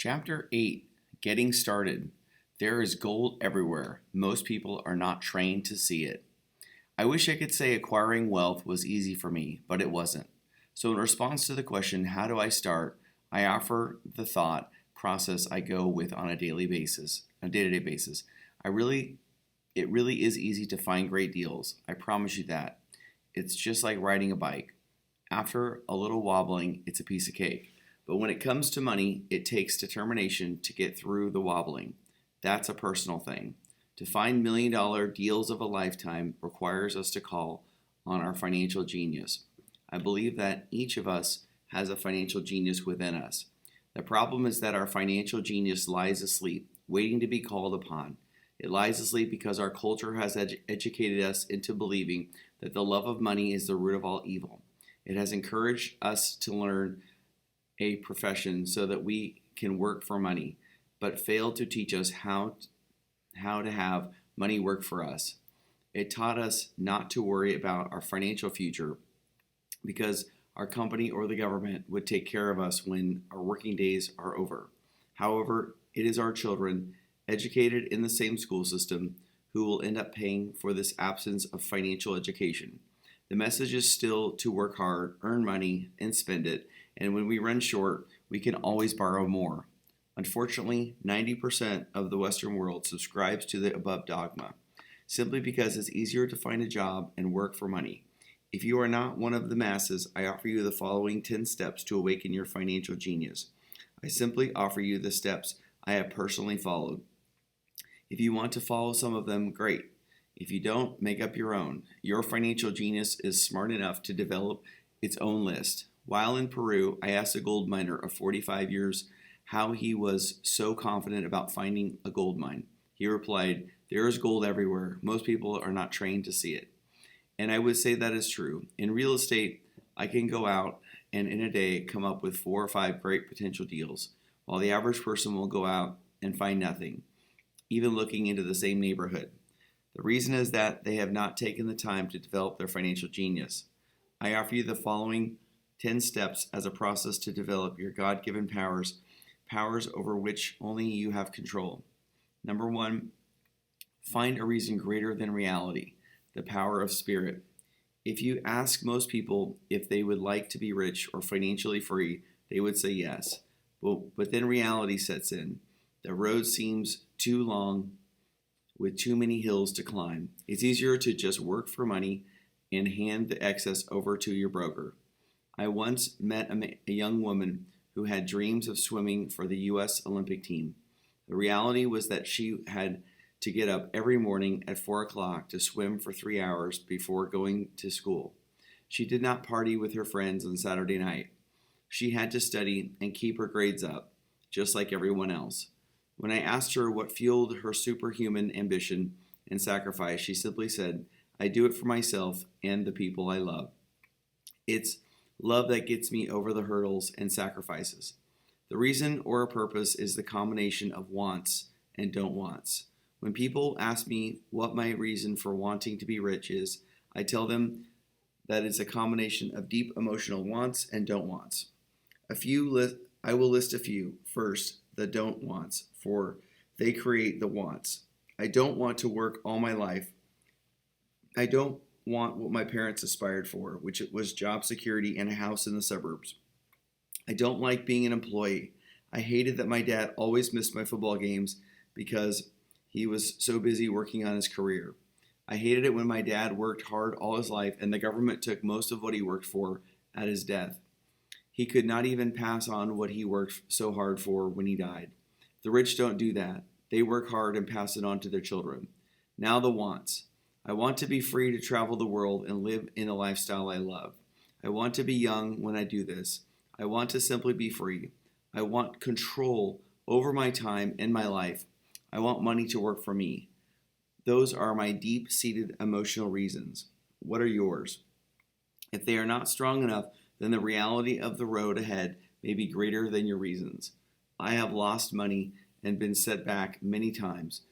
Chapter 8 Getting Started. There is gold everywhere. Most people are not trained to see it. I wish I could say acquiring wealth was easy for me, but it wasn't. So, in response to the question, how do I start? I offer the thought process I go with on a daily basis, a day-to-day basis. It really is easy to find great deals. I promise you that. It's just like riding a bike. After a little wobbling, it's a piece of cake. But when it comes to money, it takes determination to get through the wobbling. That's a personal thing. To find $1 million deals of a lifetime requires us to call on our financial genius. I believe that each of us has a financial genius within us. The problem is that our financial genius lies asleep, waiting to be called upon. It lies asleep because our culture has educated us into believing that the love of money is the root of all evil. It has encouraged us to learn a profession so that we can work for money, but failed to teach us how to have money work for us. It taught us not to worry about our financial future because our company or the government would take care of us when our working days are over. However, it is our children, educated in the same school system, who will end up paying for this absence of financial education. The message is still to work hard, earn money, and spend it, and when we run short, we can always borrow more. Unfortunately, 90% of the Western world subscribes to the above dogma, simply because it's easier to find a job and work for money. If you are not one of the masses, I offer you the following 10 steps to awaken your financial genius. I simply offer you the steps I have personally followed. If you want to follow some of them, great. If you don't, make up your own. Your financial genius is smart enough to develop its own list. While in Peru, I asked a gold miner of 45 years how he was so confident about finding a gold mine. He replied, "There is gold everywhere. Most people are not trained to see it." And I would say that is true. In real estate, I can go out and in a day come up with 4 or 5 great potential deals, while the average person will go out and find nothing, even looking into the same neighborhood. The reason is that they have not taken the time to develop their financial genius. I offer you the following 10 steps as a process to develop your God-given powers over which only you have control. Number 1, find a reason greater than reality, the power of spirit. If you ask most people if they would like to be rich or financially free, they would say yes. But then reality sets in. The road seems too long with too many hills to climb. It's easier to just work for money and hand the excess over to your broker. I once met a young woman who had dreams of swimming for the U.S. Olympic team. The reality was that she had to get up every morning at 4 o'clock to swim for 3 hours before going to school. She did not party with her friends on Saturday night. She had to study and keep her grades up, just like everyone else. When I asked her what fueled her superhuman ambition and sacrifice, she simply said, "I do it for myself and the people I love." It's love that gets me over the hurdles and sacrifices. The reason or a purpose is the combination of wants and don't wants. When people ask me what my reason for wanting to be rich is, I tell them that it's a combination of deep emotional wants and don't wants. I will list a few. First, the don't wants, for they create the wants. I don't want to work all my life. I don't want what my parents aspired for, which was job security and a house in the suburbs. I don't like being an employee. I hated that my dad always missed my football games because he was so busy working on his career. I hated it when my dad worked hard all his life and the government took most of what he worked for at his death. He could not even pass on what he worked so hard for when he died. The rich don't do that. They work hard and pass it on to their children. Now the wants. I want to be free to travel the world and live in a lifestyle I love. I want to be young when I do this. I want to simply be free. I want control over my time and my life. I want money to work for me. Those are my deep-seated emotional reasons. What are yours? If they are not strong enough, then the reality of the road ahead may be greater than your reasons. I have lost money and been set back many times,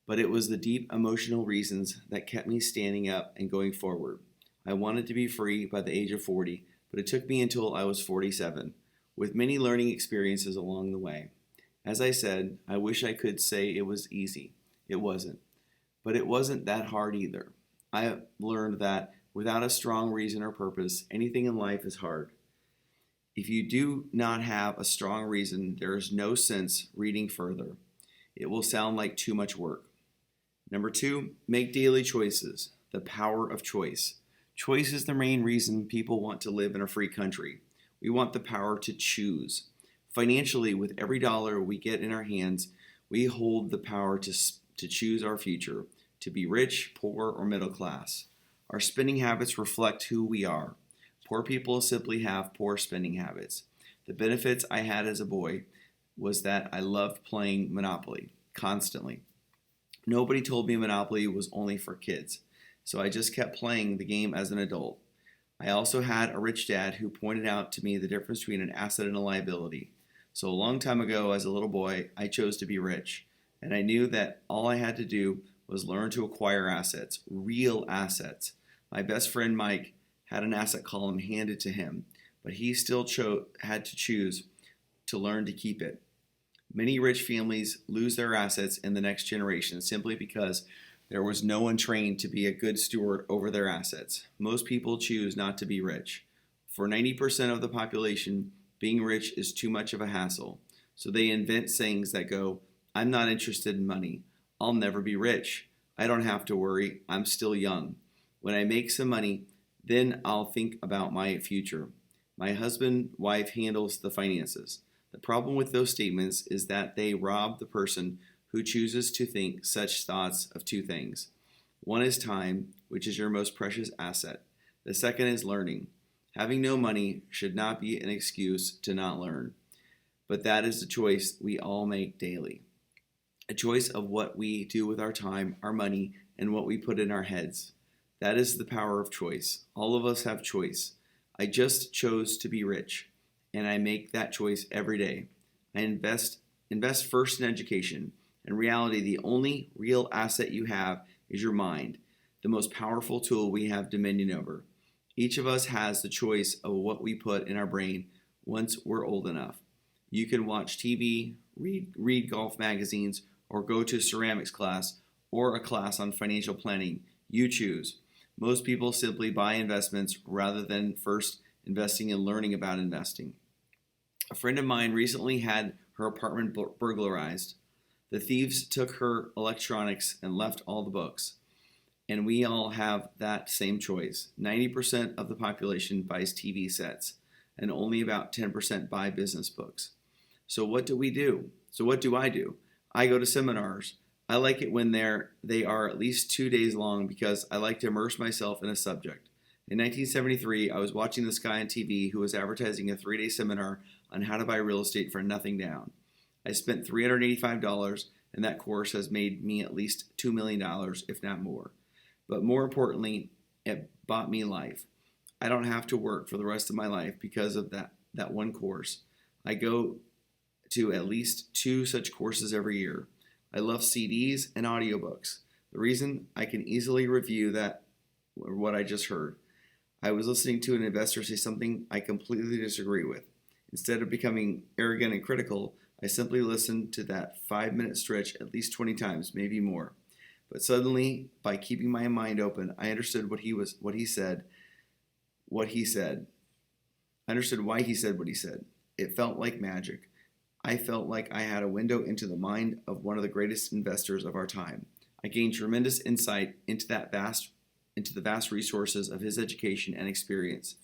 but it was the deep emotional reasons that kept me standing up and going forward. I wanted to be free by the age of 40, but it took me until I was 47, with many learning experiences along the way. As I said, I wish I could say it was easy. It wasn't. But it wasn't that hard either. I learned that without a strong reason or purpose, anything in life is hard. If you do not have a strong reason, there is no sense reading further. It will sound like too much work. Number 2, make daily choices. The power of choice. Choice is the main reason people want to live in a free country. We want the power to choose. Financially, with every dollar we get in our hands, we hold the power to choose our future, to be rich, poor, or middle class. Our spending habits reflect who we are. Poor people simply have poor spending habits. The benefits I had as a boy was that I loved playing Monopoly constantly. Nobody told me Monopoly was only for kids, so I just kept playing the game as an adult. I also had a rich dad who pointed out to me the difference between an asset and a liability. So a long time ago, as a little boy, I chose to be rich, and I knew that all I had to do was learn to acquire assets, real assets. My best friend Mike had an asset column handed to him, but he still had to choose to learn to keep it. Many rich families lose their assets in the next generation simply because there was no one trained to be a good steward over their assets. Most people choose not to be rich. For 90% of the population, being rich is too much of a hassle. So they invent sayings that go, I'm not interested in money. I'll never be rich. I don't have to worry. I'm still young. When I make some money, then I'll think about my future. My wife handles the finances. The problem with those statements is that they rob the person who chooses to think such thoughts of two things. One is time, which is your most precious asset. The second is learning. Having no money should not be an excuse to not learn, but that is the choice we all make daily. A choice of what we do with our time, our money, and what we put in our heads. That is the power of choice. All of us have choice. I just chose to be rich, and I make that choice every day. I invest first in education. In reality, the only real asset you have is your mind, the most powerful tool we have dominion over. Each of us has the choice of what we put in our brain once we're old enough. You can watch TV, read golf magazines, or go to a ceramics class or a class on financial planning. You choose. Most people simply buy investments rather than first investing and learning about investing. A friend of mine recently had her apartment burglarized. The thieves took her electronics and left all the books. And we all have that same choice. 90% of the population buys TV sets, and only about 10% buy business books. So what do we do? So what do? I go to seminars. I like it when they are at least 2 days long because I like to immerse myself in a subject. In 1973, I was watching this guy on TV who was advertising a 3-day seminar on how to buy real estate for nothing down. I spent $385, and that course has made me at least $2 million, if not more. But more importantly, it bought me life. I don't have to work for the rest of my life because of that one course. I go to at least 2 such courses every year. I love CDs and audiobooks. The reason I can easily review what I just heard. I was listening to an investor say something I completely disagree with. Instead of becoming arrogant and critical, I simply listened to that 5-minute stretch at least 20 times, maybe more. But suddenly, by keeping my mind open, I understood what he said. I understood why he said what he said. It felt like magic. I felt like I had a window into the mind of one of the greatest investors of our time. I gained tremendous insight into the vast resources of his education and experience.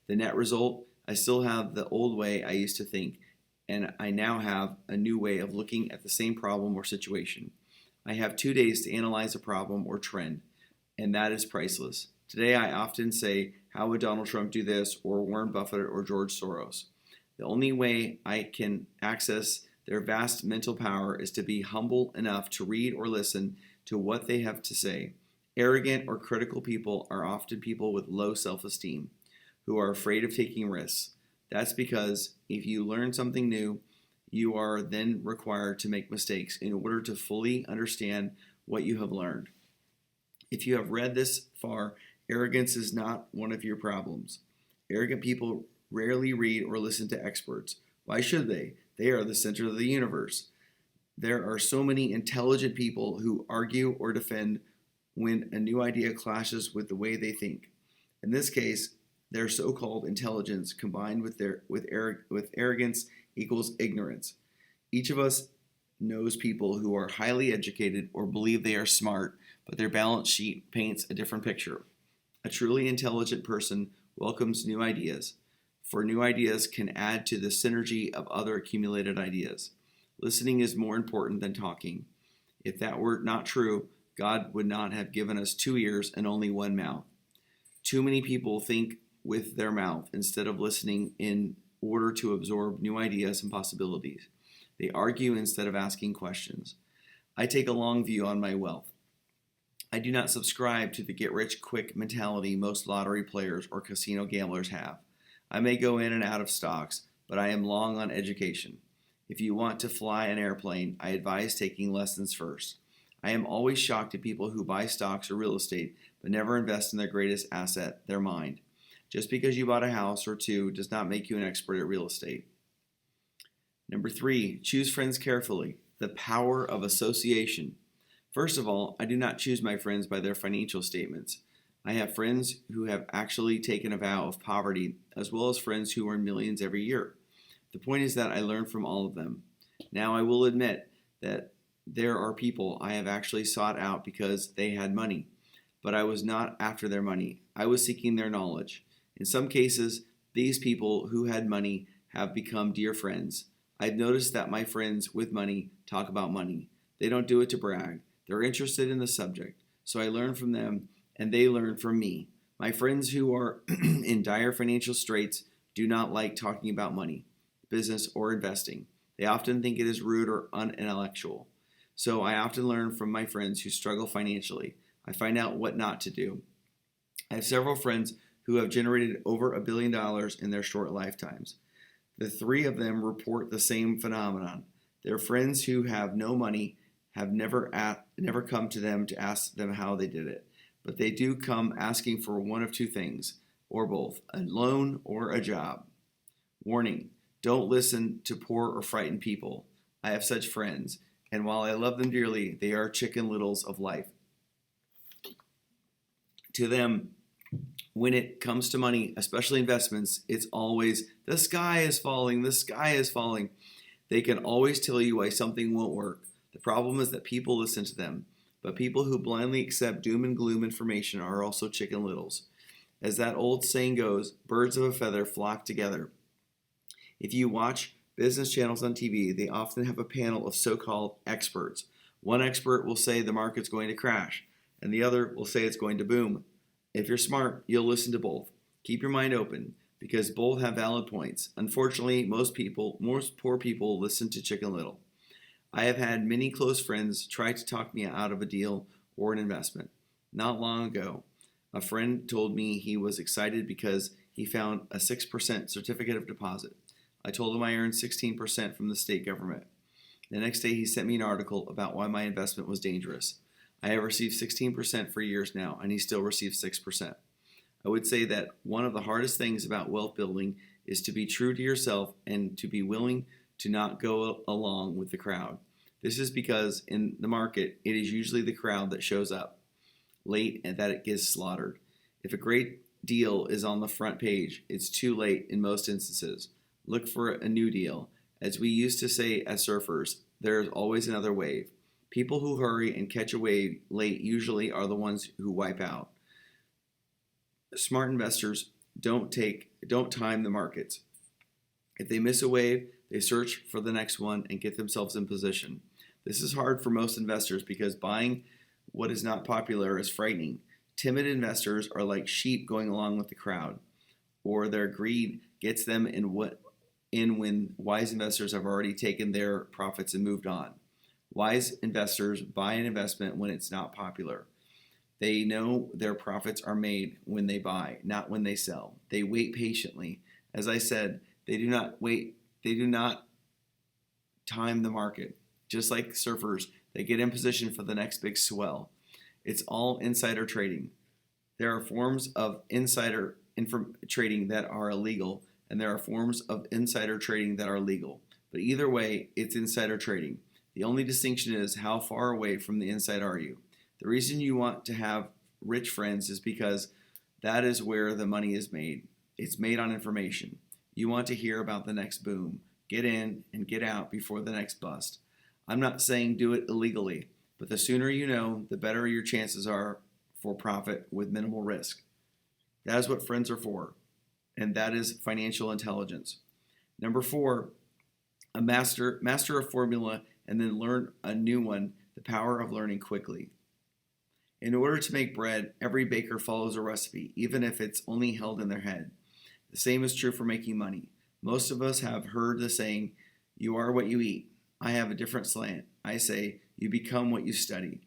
The net result, I still have the old way I used to think, and I now have a new way of looking at the same problem or situation. I have 2 days to analyze a problem or trend, and that is priceless. Today I often say, how would Donald Trump do this, or Warren Buffett or George Soros? The only way I can access their vast mental power is to be humble enough to read or listen to what they have to say. Arrogant or critical people are often people with low self-esteem who are afraid of taking risks. That's because if you learn something new, you are then required to make mistakes in order to fully understand what you have learned. If you have read this far, arrogance is not one of your problems. Arrogant people rarely read or listen to experts. Why should they? They are the center of the universe. There are so many intelligent people who argue or defend when a new idea clashes with the way they think. In this case, their so-called intelligence combined with arrogance equals ignorance. Each of us knows people who are highly educated or believe they are smart, but their balance sheet paints a different picture. A truly intelligent person welcomes new ideas, for new ideas can add to the synergy of other accumulated ideas. Listening is more important than talking. If that were not true, God would not have given us 2 ears and only 1 mouth. Too many people think with their mouth instead of listening in order to absorb new ideas and possibilities. They argue instead of asking questions. I take a long view on my wealth. I do not subscribe to the get-rich-quick mentality most lottery players or casino gamblers have. I may go in and out of stocks, but I am long on education. If you want to fly an airplane, I advise taking lessons first. I am always shocked at people who buy stocks or real estate but never invest in their greatest asset, their mind. Just because you bought a house or 2 does not make you an expert at real estate. Number 3, choose friends carefully. The power of association. First of all, I do not choose my friends by their financial statements. I have friends who have actually taken a vow of poverty, as well as friends who earn millions every year. The point is that I learn from all of them. Now, I will admit that there are people I have actually sought out because they had money, but I was not after their money. I was seeking their knowledge. In some cases, these people who had money have become dear friends. I've noticed that my friends with money talk about money. They don't do it to brag. They're interested in the subject. So I learn from them and they learn from me. My friends who are in dire financial straits do not like talking about money, business, or investing. They often think it is rude or unintellectual. So I often learn from my friends who struggle financially. I find out what not to do. I have several friends who have generated over $1 billion in their short lifetimes. The 3 of them report the same phenomenon. Their friends who have no money have never come to them to ask them how they did it, but they do come asking for one of 2 things, or both, a loan or a job. Warning, don't listen to poor or frightened people. I have such friends, and while I love them dearly, they are chicken littles of life. To them, when it comes to money, especially investments, it's always, the sky is falling, the sky is falling. They can always tell you why something won't work. The problem is that people listen to them, but people who blindly accept doom and gloom information are also chicken littles. As that old saying goes, birds of a feather flock together. If you watch business channels on TV, they often have a panel of so-called experts. One expert will say the market's going to crash, and the other will say it's going to boom. If you're smart, you'll listen to both. Keep your mind open, because both have valid points. Unfortunately, most poor people listen to Chicken Little. I have had many close friends try to talk me out of a deal or an investment. Not long ago, a friend told me he was excited because he found a 6% certificate of deposit. I told him I earned 16% from the state government. The next day, he sent me an article about why my investment was dangerous. I have received 16% for years now, and he still receives 6%. I would say that one of the hardest things about wealth building is to be true to yourself and to be willing to not go along with the crowd. This is because in the market, it is usually the crowd that shows up late and that it gets slaughtered. If a great deal is on the front page, it's too late in most instances. Look for a new deal. As we used to say as surfers, there is always another wave. People who hurry and catch a wave late usually are the ones who wipe out. Smart investors don't time the markets. If they miss a wave, they search for the next one and get themselves in position. This is hard for most investors because buying what is not popular is frightening. Timid investors are like sheep going along with the crowd, or their greed gets them in when wise investors have already taken their profits and moved on. Wise investors buy an investment when it's not popular. They know their profits are made when they buy, not when they sell. They wait patiently. As I said, they do not time the market. Just like surfers, they get in position for the next big swell. It's all insider trading. There are forms of insider trading that are illegal, and there are forms of insider trading that are legal. But either way, it's insider trading. The only distinction is how far away from the inside are you. The reason you want to have rich friends is because that is where the money is made. It's made on information. You want to hear about the next boom. Get in and get out before the next bust. I'm not saying do it illegally, but the sooner you know, the better your chances are for profit with minimal risk. That is what friends are for, and that is financial intelligence. Number 4, master a formula and then learn a new one, the power of learning quickly. In order to make bread, every baker follows a recipe, even if it's only held in their head. The same is true for making money. Most of us have heard the saying, you are what you eat. I have a different slant. I say, you become what you study.